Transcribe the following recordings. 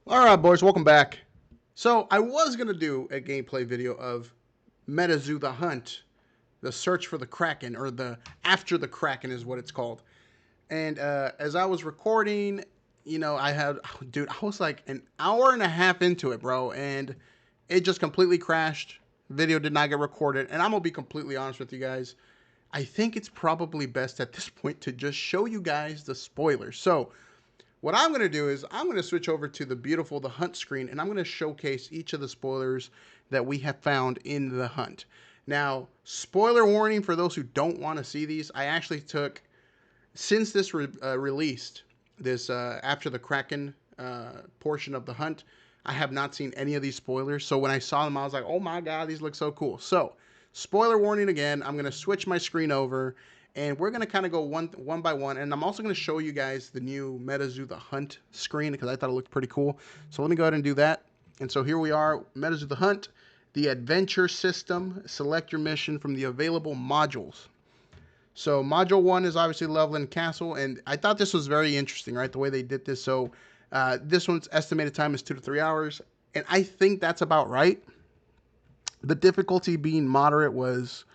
All right, boys, welcome back. So I was gonna do a gameplay video of MetaZoo the Hunt, the search for the Kraken, or the after the Kraken is what it's called. And as I was recording, I had, dude, I was like an hour and a half into it, bro, and it just completely crashed. Video did not get recorded, and I'm gonna be completely honest with you guys. I think it's probably best at this point to just show you guys the spoilers. So what I'm going to do is I'm going to switch over to the beautiful The Hunt screen, and I'm going to showcase each of the spoilers that we have found in The Hunt. Now, spoiler warning for those who don't want to see these, I actually took, since this released, this after the Kraken portion of The Hunt, I have not seen any of these spoilers. So when I saw them, I was like, oh my God, these look so cool. So, spoiler warning again, I'm going to switch my screen over and we're going to kind of go one by one. And I'm also going to show you guys the new MetaZoo the Hunt screen because I thought it looked pretty cool. So let me go ahead and do that. And so here we are, MetaZoo the Hunt, the adventure system. Select your mission from the available modules. So module 1 is obviously Loveland Castle. And I thought this was very interesting, right? The way they did this. So this one's estimated time is 2 to 3 hours. And I think that's about right. The difficulty being moderate was,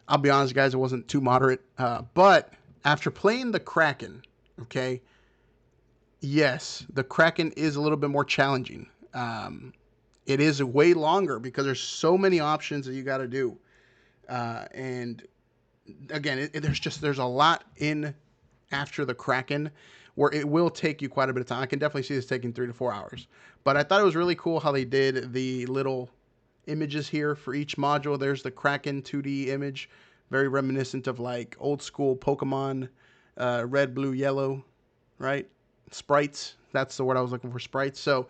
I'll be honest, guys, it wasn't too moderate. But after playing the Kraken, okay, yes, the Kraken is a little bit more challenging. It is way longer because there's so many options that you got to do. And again, there's a lot in after the Kraken where it will take you quite a bit of time. I can definitely see this taking 3 to 4 hours. But I thought it was really cool how they did the little images here for each module. There's the Kraken 2D image, very reminiscent of like old school Pokemon, red, blue, yellow, right? Sprites. That's the word I was looking for, sprites. So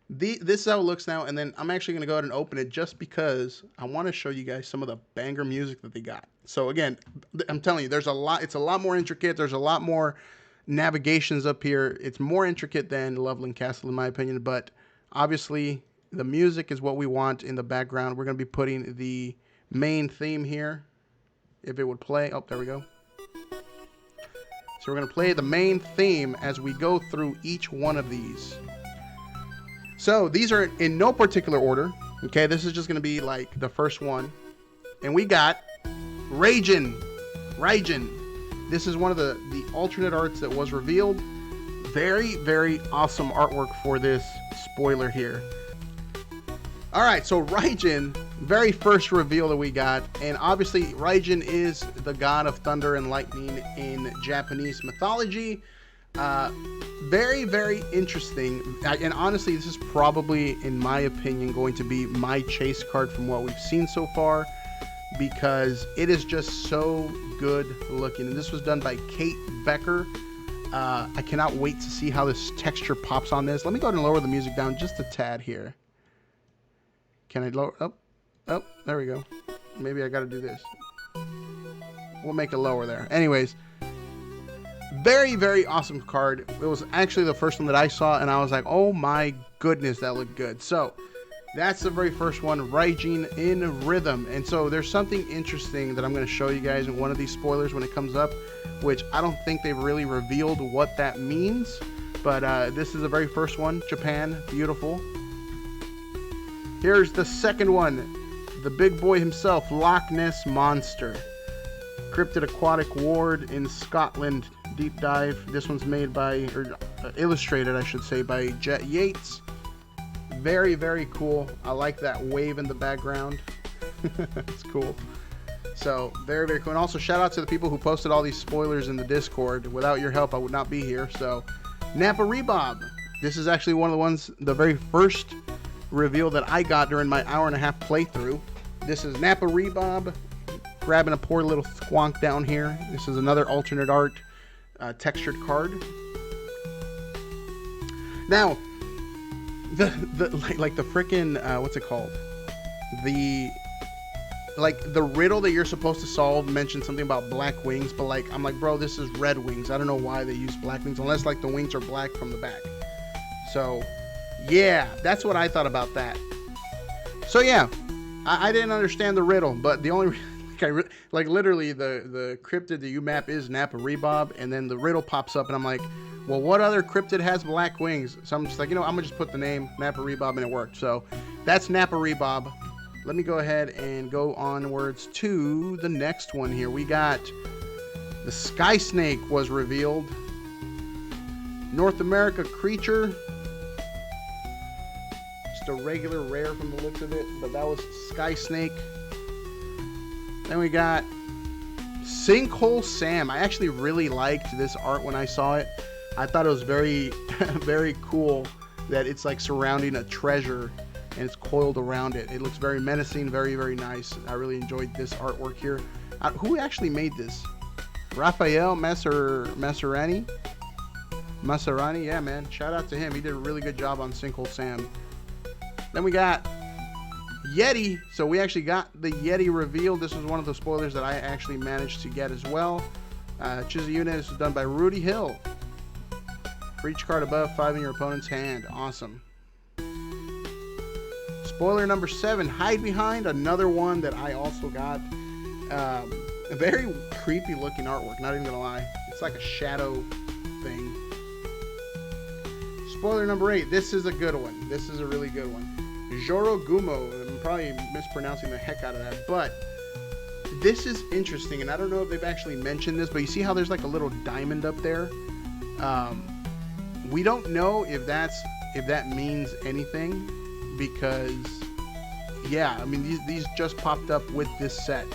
this is how it looks now, and then I'm actually going to go ahead and open it just because I want to show you guys some of the banger music that they got. So again, I'm telling you, there's a lot. It's a lot more intricate. There's a lot more navigations up here. It's more intricate than Loveland Castle, in my opinion, but obviously the music is what we want in the background. We're going to be putting the main theme here. If it would play. Oh, there we go. So we're going to play the main theme as we go through each one of these. So these are in no particular order. Okay, this is just going to be like the first one. And we got Raijin. This is one of the alternate arts that was revealed. Very, very awesome artwork for this spoiler here. All right, so Raijin, very first reveal that we got, and obviously Raijin is the god of thunder and lightning in Japanese mythology. Very, very interesting, and honestly, this is probably, in my opinion, going to be my chase card from what we've seen so far, because it is just so good looking, and this was done by Kate Becker. I cannot wait to see how this texture pops on this. Let me go ahead and lower the music down just a tad here. Can I lower? Oh, there we go. Maybe I got to do this. We'll make it lower there. Anyways, very, very awesome card. It was actually the first one that I saw, and I was like, oh my goodness, that looked good. So that's the very first one, Raijin in Rhythm. And so there's something interesting that I'm going to show you guys in one of these spoilers when it comes up, which I don't think they've really revealed what that means. But this is the very first one, Japan, beautiful. Here's the second one, the big boy himself, Loch Ness Monster. Cryptid Aquatic Ward in Scotland, deep dive. This one's made by, or illustrated, I should say, by Jet Yates. Very, very cool. I like that wave in the background. It's cool. So, very, very cool. And also, shout out to the people who posted all these spoilers in the Discord. Without your help, I would not be here. So, Nappa Rebob. This is actually one of the ones, the very first reveal that I got during my hour and a half playthrough. This is Nappa Rebob grabbing a poor little squonk down here. This is another alternate art textured card. Now, the frickin' what's it called? The riddle that you're supposed to solve mentioned something about black wings, but like I'm like, bro, this is red wings. I don't know why they use black wings unless like the wings are black from the back. So yeah, that's what I thought about that. So yeah, I didn't understand the riddle, but the only like literally the cryptid that you map is Nappa Rebob, and then the riddle pops up, and I'm like, Well, what other cryptid has black wings? So I'm just like, you know, I'm gonna just put the name Nappa Rebob and it worked. So that's Nappa Rebob. Let me go ahead and go onwards to the next one here. We got the Sky Snake was revealed. North America creature. Just a regular rare from the looks of it, but that was Sky Snake. Then we got Sinkhole Sam. I actually really liked this art when I saw it. I thought it was very, very cool that it's like surrounding a treasure and it's coiled around it. It looks very menacing, very, very nice. I really enjoyed this artwork here. Who actually made this? Raphael Masserani? Masserani, yeah, man. Shout out to him. He did a really good job on Sinkhole Sam. Then we got Yeti. So we actually got the Yeti revealed. This was one of the spoilers that I actually managed to get as well. Choose a unit. This is done by Rudy Hill. For each card above 5 in your opponent's hand. Awesome. Spoiler number 7, Hide Behind. Another one that I also got. A very creepy looking artwork, not even gonna lie. It's like a shadow thing. Spoiler number 8. This is a good one. This is a really good one. Jorogumo. I'm probably mispronouncing the heck out of that, but this is interesting, and I don't know if they've actually mentioned this, but you see how there's like a little diamond up there? We don't know if that means anything, because yeah, I mean these just popped up with this set.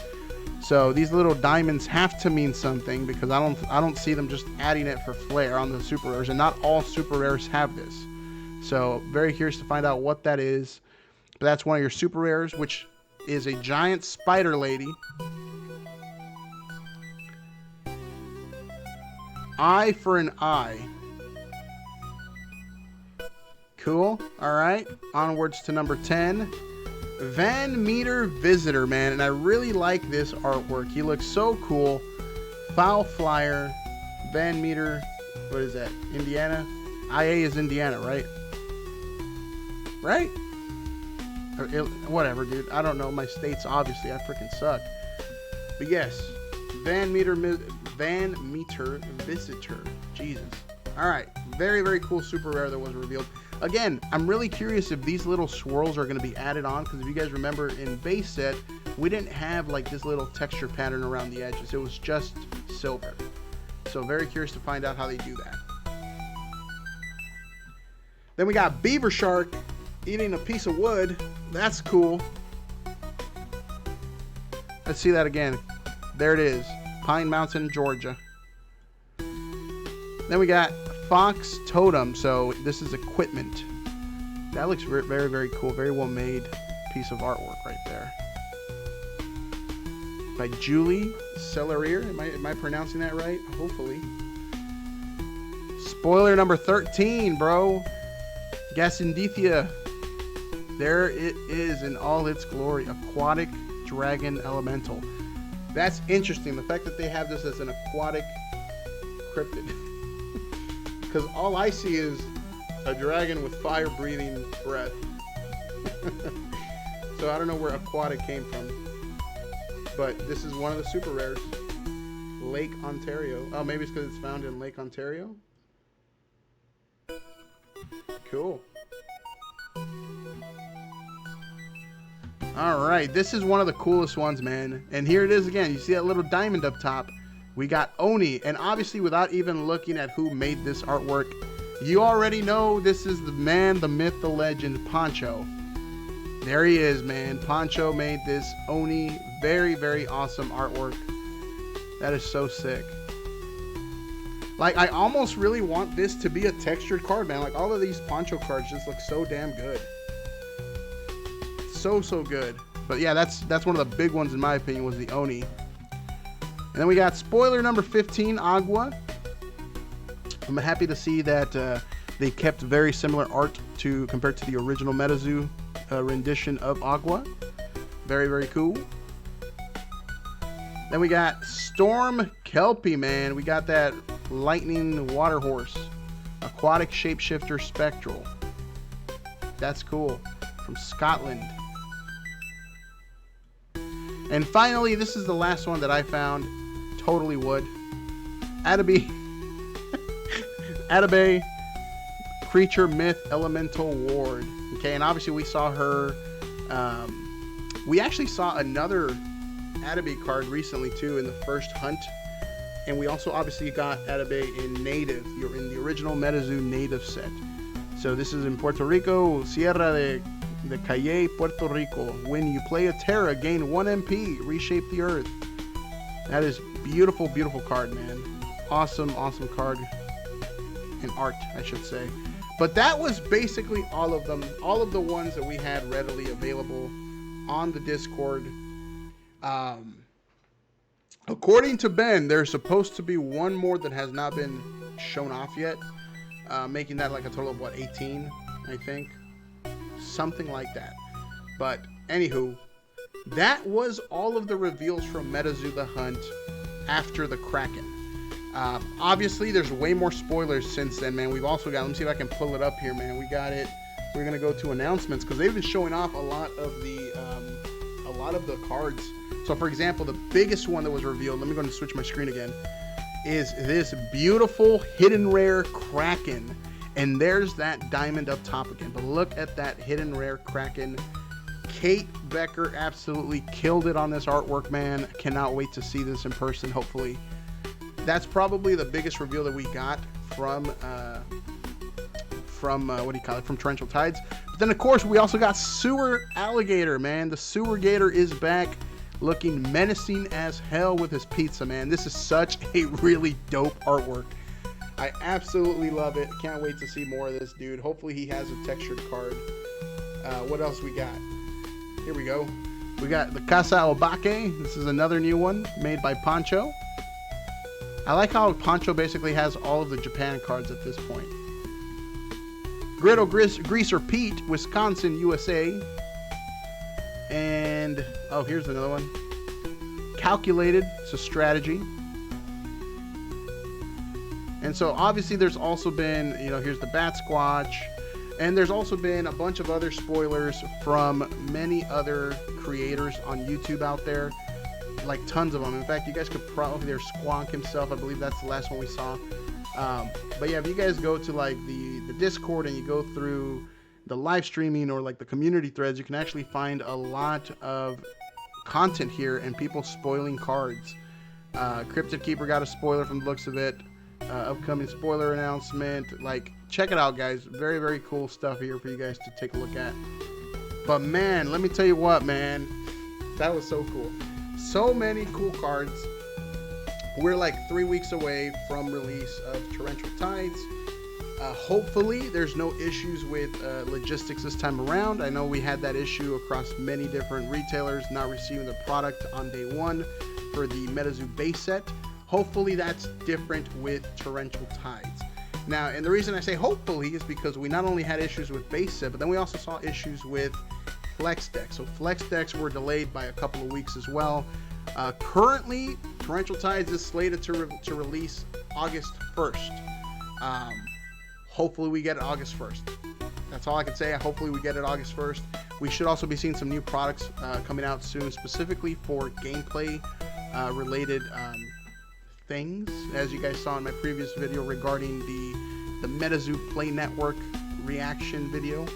So these little diamonds have to mean something, because I don't see them just adding it for flair on the super rares, and not all super rares have this. So very curious to find out what that is. But that's one of your super rares, which is a giant spider lady. Eye for an eye. Cool. All right. Onwards to number 10. Van Meter Visitor, man. And I really like this artwork. He looks so cool. Foul Flyer. Van Meter. What is that? Indiana? IA is Indiana, right? Right? Or whatever, dude. I don't know. My states, obviously. I freaking suck. But yes. Van Meter Visitor. Jesus. All right. Very, very cool super rare that was revealed. Again, I'm really curious if these little swirls are going to be added on, because if you guys remember in base set, we didn't have like this little texture pattern around the edges. It was just silver. So very curious to find out how they do that. Then we got Beaver Shark eating a piece of wood. That's cool. Let's see that again. There it is. Pine Mountain, Georgia. Then we got Fox Totem. So this is equipment. That looks very, very cool. Very well made piece of artwork right there. By Julie Celerier. Am I pronouncing that right? Hopefully. Spoiler number 13, bro. Gasindithia. There it is in all its glory. Aquatic Dragon Elemental. That's interesting. The fact that they have this as an aquatic cryptid. Because all I see is a dragon with fire-breathing breath. So I don't know where aquatic came from. But this is one of the super rares. Lake Ontario. Oh, maybe it's because it's found in Lake Ontario? Cool. Alright, this is one of the coolest ones, man. And here it is again. You see that little diamond up top? We got Oni. And obviously, without even looking at who made this artwork, you already know this is the man, the myth, the legend, Poncho. There he is, man. Poncho made this Oni. Very, very awesome artwork. That is so sick. Like, I almost really want this to be a textured card, man. Like, all of these Poncho cards just look so damn good. So good. But yeah, that's one of the big ones in my opinion, was the Oni. And then we got spoiler number 15, Agua. I'm happy to see that they kept very similar art compared to the original MetaZoo rendition of Agua. Very, very cool. Then we got Storm Kelpie, man. We got that Lightning Water Horse. Aquatic Shapeshifter Spectral. That's cool. From Scotland. And finally, this is the last one that I found. Totally wood. Had to be Atabey, Creature, Myth, Elemental, Ward. Okay, and obviously we saw her. We actually saw another Atabey card recently too in the first hunt. And we also obviously got Atabey in native. You're in the original MetaZoo native set. So this is in Puerto Rico, Sierra de Calle, Puerto Rico. When you play a Terra, gain 1 MP, reshape the earth. That is beautiful, beautiful card, man. Awesome, awesome card. And art, I should say. But that was basically all of them. All of the ones that we had readily available on the Discord. According to Ben, there's supposed to be one more that has not been shown off yet, making that like a total of, what, 18, I think? Something like that. But, anywho, that was all of the reveals from MetaZoo the Hunt after the Kraken. Obviously, there's way more spoilers since then, man. We've also got, let me see if I can pull it up here, man. We got it. We're going to go to announcements, because they've been showing off a lot of the cards. So, for example, the biggest one that was revealed, let me go and switch my screen again, is this beautiful hidden rare Kraken. And there's that diamond up top again. But look at that hidden rare Kraken. Kate Becker absolutely killed it on this artwork, man. I cannot wait to see this in person, hopefully. That's probably the biggest reveal that we got from what do you call it? From Torrential Tides. But then, of course, we also got Sewer Alligator, man. The Sewer Gator is back, looking menacing as hell with his pizza, man. This is such a really dope artwork. I absolutely love it. Can't wait to see more of this dude. Hopefully he has a textured card. What else we got? Here we go. We got the Casa Obake. This is another new one made by Poncho. I like how Poncho basically has all of the Japan cards at this point. Griddle Greaser Pete, Wisconsin, USA. And, oh, here's another one. Calculated, it's a strategy. And so, obviously, there's also been, you know, here's the Bat Squatch. And there's also been a bunch of other spoilers from many other creators on YouTube out there. Like, tons of them. In fact, you guys could probably, there's Squonk himself. I believe that's the last one we saw. But, yeah, if you guys go to, like, the Discord and you go through the live streaming or, like, the community threads, you can actually find a lot of content here and people spoiling cards. Cryptid Keeper got a spoiler from the looks of it. Upcoming spoiler announcement. Like, check it out, guys. Very, very cool stuff here for you guys to take a look at. But, man, let me tell you what, man. That was so cool. So many cool cards. We're like 3 weeks away from release of Torrential Tides. Hopefully, there's no issues with logistics this time around. I know we had that issue across many different retailers not receiving the product on day one for the MetaZoo base set. Hopefully, that's different with Torrential Tides. Now, and the reason I say hopefully is because we not only had issues with base set, but then we also saw issues with flex decks. So flex decks were delayed by a couple of weeks as well. Currently, Torrential Tides is slated to release August 1st. Hopefully we get it August 1st. That's all I can say. Hopefully we get it August 1st. We should also be seeing some new products coming out soon, specifically for gameplay related things, as you guys saw in my previous video regarding the MetaZoo Play Network reaction video.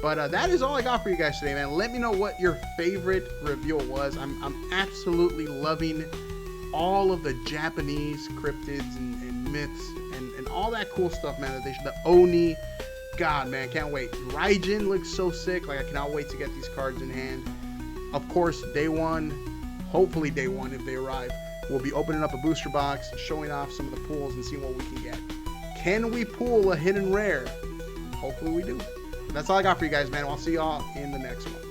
But that is all I got for you guys today, man. Let me know what your favorite reveal was. I'm absolutely loving all of the Japanese cryptids and myths and all that cool stuff, man. The Oni, God, man, can't wait. Raijin looks so sick. Like, I cannot wait to get these cards in hand. Of course, day one, hopefully day one if they arrive, we'll be opening up a booster box, showing off some of the pulls and seeing what we can get. Can we pull a hidden rare? Hopefully we do. That's all I got for you guys, man. I'll see y'all in the next one.